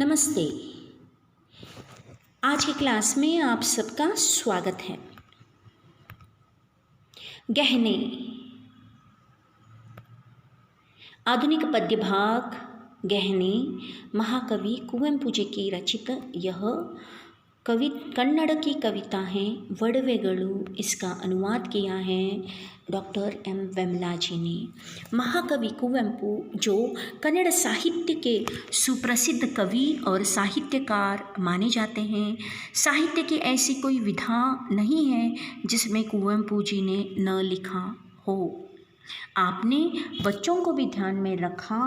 नमस्ते। आज की क्लास में आप सबका स्वागत है। गहने आधुनिक पद्य भाग गहने महाकवि कुवेंपु जी की रचित यह कन्नड़ की कविता है वडवेगळु। इसका अनुवाद किया है डॉक्टर एम वेमला जी ने। महाकवि कुवेंपु जो कन्नड़ साहित्य के सुप्रसिद्ध कवि और साहित्यकार माने जाते हैं। साहित्य की ऐसी कोई विधा नहीं है जिसमें कुवेंपु जी ने न लिखा हो। आपने बच्चों को भी ध्यान में रखा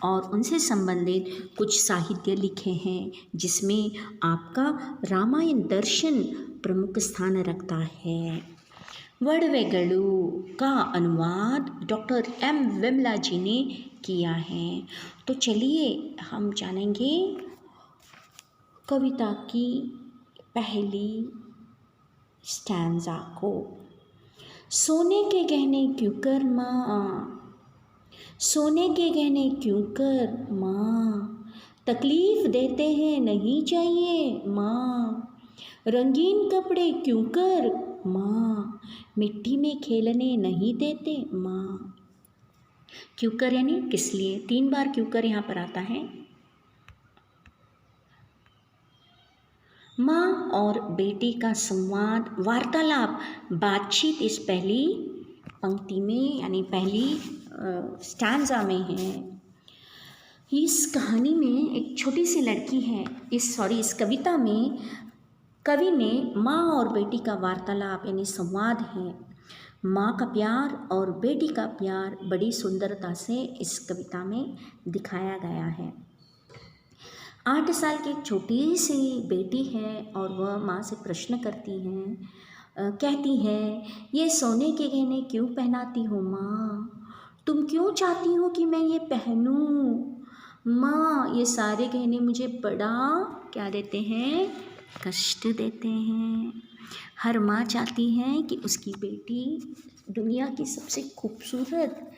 और उनसे संबंधित कुछ साहित्य लिखे हैं जिसमें आपका रामायण दर्शन प्रमुख स्थान रखता है। वडवेगळु का अनुवाद डॉक्टर एम वेमला जी ने किया है। तो चलिए हम जानेंगे कविता की पहली स्टैंजा को। सोने के गहने क्यों कर माँ, सोने के गहने क्यों कर माँ, तकलीफ देते हैं नहीं चाहिए माँ। रंगीन कपड़े क्यों कर माँ, मिट्टी में खेलने नहीं देते माँ। क्यों कर यानी किस लिए, 3 बार क्यों कर यहाँ पर आता है। माँ और बेटी का संवाद, वार्तालाप, बातचीत इस पहली पंक्ति में यानी पहली स्टैंजा में है। इस कहानी में एक छोटी सी लड़की है। इस कविता में कवि ने माँ और बेटी का वार्तालाप यानी संवाद है। माँ का प्यार और बेटी का प्यार बड़ी सुंदरता से इस कविता में दिखाया गया है। 8 साल की एक छोटी सी बेटी है और वह माँ से प्रश्न करती है, कहती है, ये सोने के गहने क्यों पहनाती हो माँ, तुम क्यों चाहती हो कि मैं ये पहनूं माँ। ये सारे गहने मुझे बड़ा क्या देते हैं, कष्ट देते हैं। हर माँ चाहती है कि उसकी बेटी दुनिया की सबसे खूबसूरत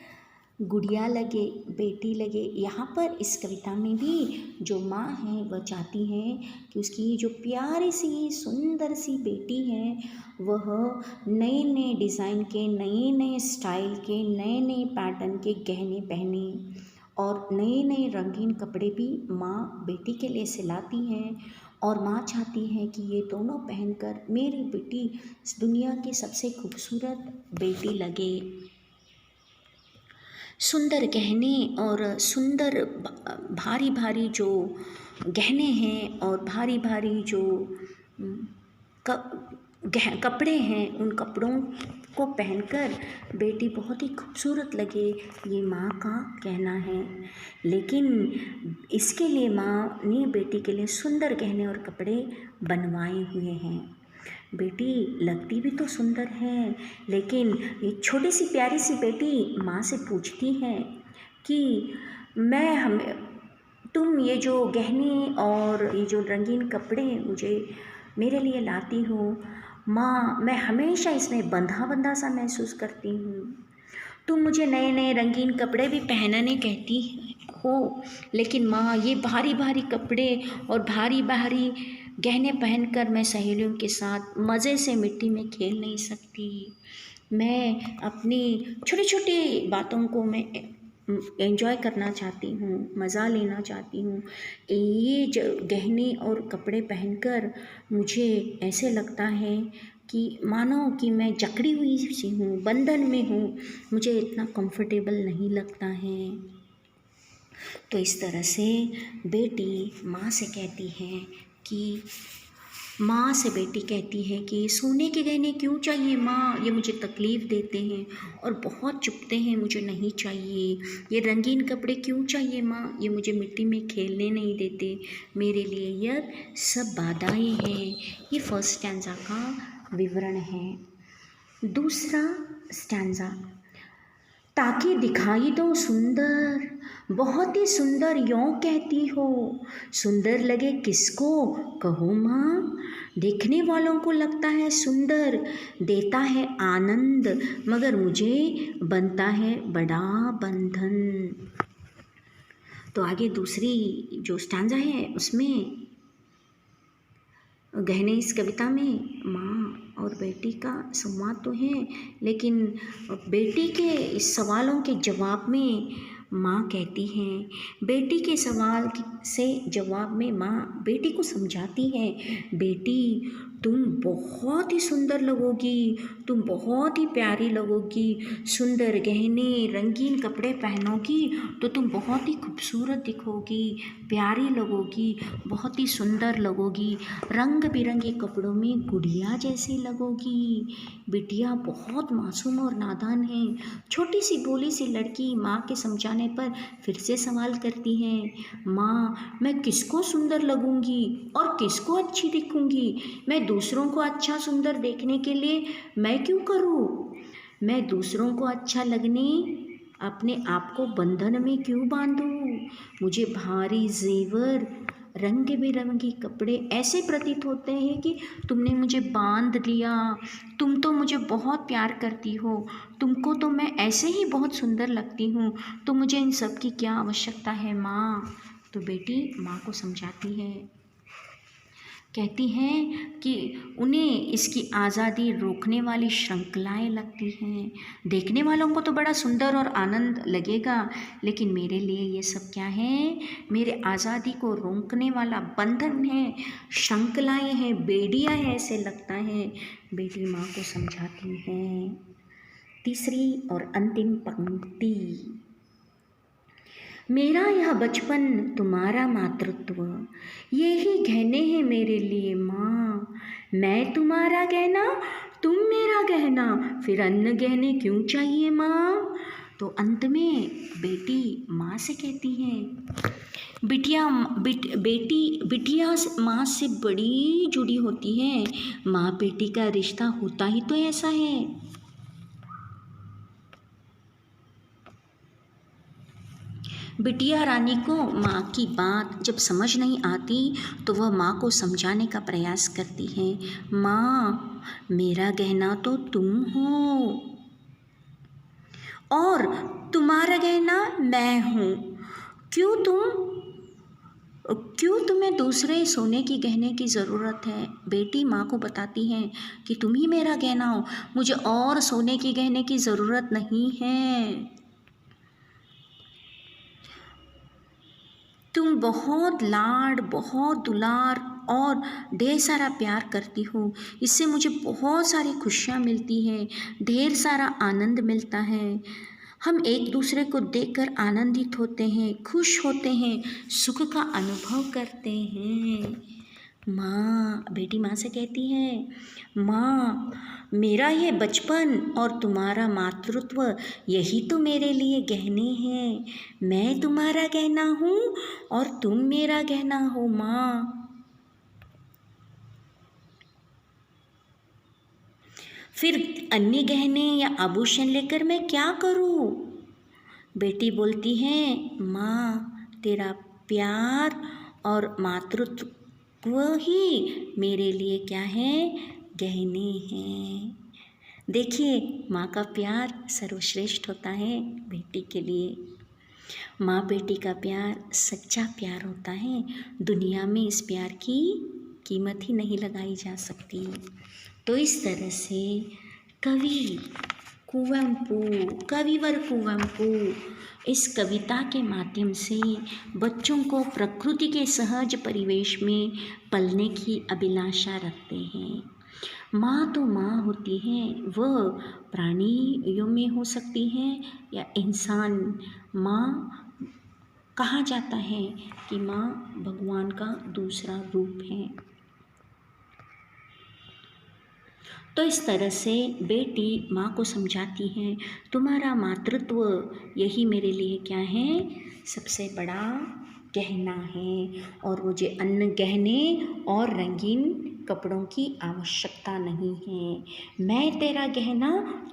गुड़िया लगे, बेटी लगे। यहाँ पर इस कविता में भी जो माँ है वह चाहती है कि उसकी जो प्यारी सी सुंदर सी बेटी है वह नए नए डिज़ाइन के, नए नए स्टाइल के, नए नए पैटर्न के गहने पहने और नए नए रंगीन कपड़े भी माँ बेटी के लिए सिलाती हैं। और माँ चाहती है कि ये दोनों पहनकर मेरी बेटी इस दुनिया की सबसे खूबसूरत बेटी लगे। सुंदर गहने और सुंदर भारी भारी जो गहने हैं और भारी भारी जो कपड़े हैं, उन कपड़ों को पहनकर बेटी बहुत ही खूबसूरत लगे, ये माँ का कहना है। लेकिन इसके लिए माँ ने बेटी के लिए सुंदर गहने और कपड़े बनवाए हुए हैं। बेटी लगती भी तो सुंदर है, लेकिन ये छोटी सी प्यारी सी बेटी माँ से पूछती है कि तुम ये जो गहने और ये जो रंगीन कपड़े मेरे लिए लाती हो माँ, मैं हमेशा इसमें बंधा बंधा सा महसूस करती हूँ। तुम मुझे नए नए रंगीन कपड़े भी पहनने कहती हो, लेकिन माँ ये भारी भारी कपड़े और भारी भारी गहने पहनकर मैं सहेलियों के साथ मज़े से मिट्टी में खेल नहीं सकती। मैं अपनी छोटी छोटी बातों को मैं एंजॉय करना चाहती हूँ, मज़ा लेना चाहती हूँ। ये जो गहने और कपड़े पहनकर मुझे ऐसे लगता है कि मानो कि मैं जकड़ी हुई सी हूँ, बंधन में हूँ, मुझे इतना कंफर्टेबल नहीं लगता है। तो इस तरह से बेटी माँ से कहती है कि बेटी कहती है कि सोने के गहने क्यों चाहिए माँ, ये मुझे तकलीफ़ देते हैं और बहुत चुभते हैं, मुझे नहीं चाहिए। ये रंगीन कपड़े क्यों चाहिए माँ, ये मुझे मिट्टी में खेलने नहीं देते, मेरे लिए यह सब बाधाएं हैं। ये फर्स्ट स्टैंजा का विवरण है। दूसरा स्टैंजा, ताकि दिखाई दो सुंदर, बहुत ही सुंदर यों कहती हो, सुंदर लगे किसको कहो माँ, देखने वालों को लगता है सुंदर, देता है आनंद, मगर मुझे बनता है बड़ा बंधन। तो आगे दूसरी जो स्टैंजा है उसमें गहने इस कविता में माँ और बेटी का संवाद तो है, लेकिन बेटी के इस सवालों के जवाब में माँ कहती हैं, बेटी के सवाल से जवाब में माँ बेटी को समझाती है, बेटी तुम बहुत ही सुंदर लगोगी, तुम बहुत ही प्यारी लगोगी, सुंदर गहने रंगीन कपड़े पहनोगी तो तुम बहुत ही खूबसूरत दिखोगी, प्यारी लगोगी, बहुत ही सुंदर लगोगी, रंग बिरंगे कपड़ों में गुड़िया जैसी लगोगी। बिटिया बहुत मासूम और नादान है। छोटी सी भोली सी लड़की माँ के समझाने पर फिर से सवाल करती है, माँ मैं किसको सुंदर लगूंगी और किसको अच्छी दिखूंगी? मैं दूसरों को अच्छा सुंदर देखने के लिए मैं क्यों करूँ? मैं दूसरों को अच्छा लगने अपने आप को बंधन में क्यों बांधूं? मुझे भारी जेवर रंग बिरंगी कपड़े ऐसे प्रतीत होते हैं कि तुमने मुझे बांध लिया, तुम तो मुझे बहुत प्यार करती हो, तुमको तो मैं ऐसे ही बहुत सुंदर लगती हूँ, तो मुझे इन सब की क्या आवश्यकता है माँ? तो बेटी माँ को समझाती है, कहती हैं कि उन्हें इसकी आज़ादी रोकने वाली श्रृंखलाएं लगती हैं। देखने वालों को तो बड़ा सुंदर और आनंद लगेगा, लेकिन मेरे लिए ये सब क्या है? मेरे आज़ादी को रोकने वाला बंधन है, श्रृंखलाएं हैं, बेड़ियाँ हैं, ऐसे लगता है। बेटी माँ को समझाती है। तीसरी और अंतिम पंक्ति, मेरा यह बचपन तुम्हारा मातृत्व, ये ही गहने हैं मेरे लिए माँ। मैं तुम्हारा गहना, तुम मेरा गहना, फिर अन्य गहने क्यों चाहिए माँ? तो अंत में बेटी माँ से कहती है, बिटिया माँ से बड़ी जुड़ी होती है। माँ बेटी का रिश्ता होता ही तो ऐसा है। बिटिया रानी को माँ की बात जब समझ नहीं आती तो वह माँ को समझाने का प्रयास करती है, माँ मेरा गहना तो तुम हो और तुम्हारा गहना मैं हूँ। क्यों तुम्हें दूसरे सोने की गहने की ज़रूरत है? बेटी माँ को बताती हैं कि तुम ही मेरा गहना हो, मुझे और सोने की गहने की ज़रूरत नहीं है। तुम बहुत लाड, बहुत दुलार और ढेर सारा प्यार करती हो, इससे मुझे बहुत सारी खुशियाँ मिलती हैं, ढेर सारा आनंद मिलता है। हम एक दूसरे को देखकर आनंदित होते हैं, खुश होते हैं, सुख का अनुभव करते हैं। माँ, बेटी माँ से कहती है, माँ मेरा ये बचपन और तुम्हारा मातृत्व यही तो मेरे लिए गहने हैं। मैं तुम्हारा गहना हूँ और तुम मेरा गहना हो माँ। फिर अन्य गहने या आभूषण लेकर मैं क्या करूँ? बेटी बोलती है, माँ तेरा प्यार और मातृत्व ही मेरे लिए क्या है? गहने हैं। देखिए माँ का प्यार सर्वश्रेष्ठ होता है बेटी के लिए। माँ बेटी का प्यार सच्चा प्यार होता है। दुनिया में इस प्यार की कीमत ही नहीं लगाई जा सकती। तो इस तरह से कविवर कुवेंपु इस कविता के माध्यम से बच्चों को प्रकृति के सहज परिवेश में पलने की अभिलाषा रखते हैं। माँ तो माँ होती है, वह प्राणियों में हो सकती है या इंसान। माँ कहा जाता है कि माँ भगवान का दूसरा रूप है। तो इस तरह से बेटी माँ को समझाती है, तुम्हारा मातृत्व यही मेरे लिए क्या है? सबसे बड़ा गहना है और मुझे अन्य गहने और रंगीन कपड़ों की आवश्यकता नहीं है। मैं तेरा गहना,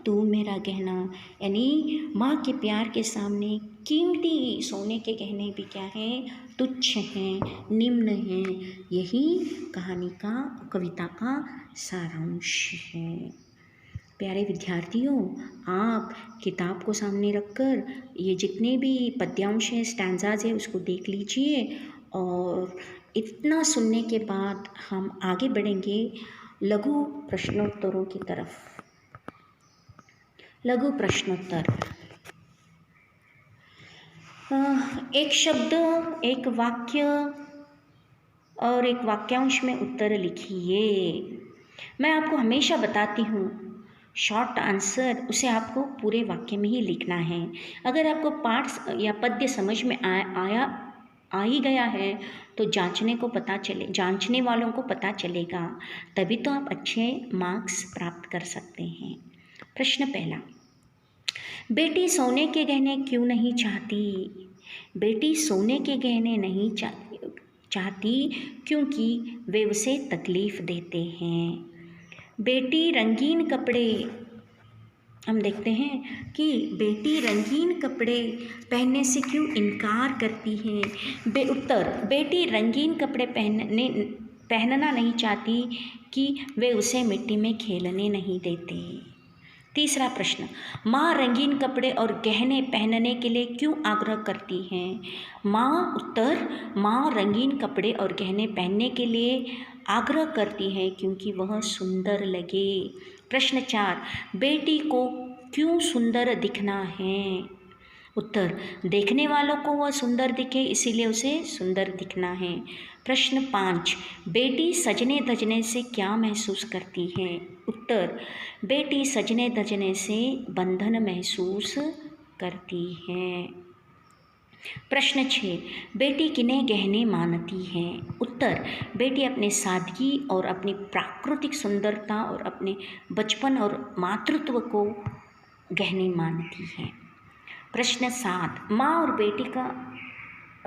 तू मेरा गहना। यानी माँ के प्यार के सामने कीमती सोने के गहने भी क्या हैं? तुच्छ हैं, निम्न हैं। यही कहानी का, कविता का सारांश है। प्यारे विद्यार्थियों, आप किताब को सामने रखकर ये जितने भी पद्यांश हैं, स्टैंजाज है, उसको देख लीजिए। और इतना सुनने के बाद हम आगे बढ़ेंगे लघु प्रश्नोत्तरों की तरफ। लघु प्रश्नोत्तर। एक शब्द, एक वाक्य और एक वाक्यांश में उत्तर लिखिए। मैं आपको हमेशा बताती हूँ, शॉर्ट आंसर उसे आपको पूरे वाक्य में ही लिखना है। अगर आपको पाठ या पद्य समझ में आ ही गया है तो जांचने वालों को पता चलेगा, तभी तो आप अच्छे मार्क्स प्राप्त कर सकते हैं। प्रश्न पहला, बेटी सोने के गहने क्यों नहीं चाहती? बेटी सोने के गहने नहीं चाहती क्योंकि वे उसे तकलीफ़ देते हैं। बेटी रंगीन कपड़े, हम देखते हैं कि बेटी रंगीन कपड़े पहनने से क्यों इनकार करती है? उत्तर, बेटी रंगीन कपड़े पहनना नहीं चाहती कि वे उसे मिट्टी में खेलने नहीं देते। तीसरा प्रश्न, माँ रंगीन कपड़े और गहने पहनने के लिए क्यों आग्रह करती हैं? उत्तर, माँ रंगीन कपड़े और गहने पहनने के लिए आग्रह करती है क्योंकि वह सुंदर लगे। प्रश्न 4, बेटी को क्यों सुंदर दिखना है? उत्तर, देखने वालों को वह सुंदर दिखे इसीलिए उसे सुंदर दिखना है। प्रश्न 5, बेटी सजने धजने से क्या महसूस करती है? उत्तर, बेटी सजने धजने से बंधन महसूस करती है। प्रश्न 6, बेटी किन्हें गहने मानती है? उत्तर, बेटी अपने सादगी और अपनी प्राकृतिक सुंदरता और अपने बचपन और मातृत्व को गहने मानती है। प्रश्न 7, माँ और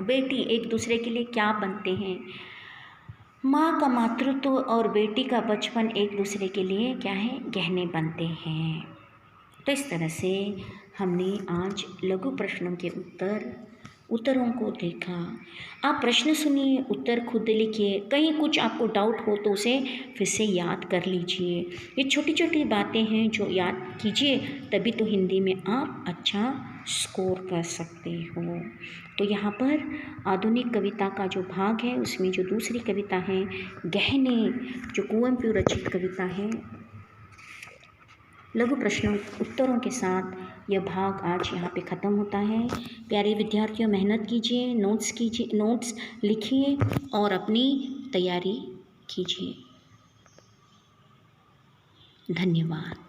बेटी एक दूसरे के लिए क्या बनते हैं? माँ का मातृत्व और बेटी का बचपन एक दूसरे के लिए क्या है? गहने बनते हैं। तो इस तरह से हमने आज लघु प्रश्नों के उत्तरों को देखा। आप प्रश्न सुनिए, उत्तर खुद लिखिए। कहीं कुछ आपको डाउट हो तो उसे फिर से याद कर लीजिए। ये छोटी छोटी बातें हैं जो याद कीजिए, तभी तो हिंदी में आप अच्छा स्कोर कर सकते हो। तो यहाँ पर आधुनिक कविता का जो भाग है उसमें जो दूसरी कविता है गहने, जो कुवेंपु रचित कविता है, लघु प्रश्नों उत्तरों के साथ यह भाग आज यहाँ पे ख़त्म होता है। प्यारे विद्यार्थियों, मेहनत कीजिए, नोट्स लिखिए और अपनी तैयारी कीजिए। धन्यवाद।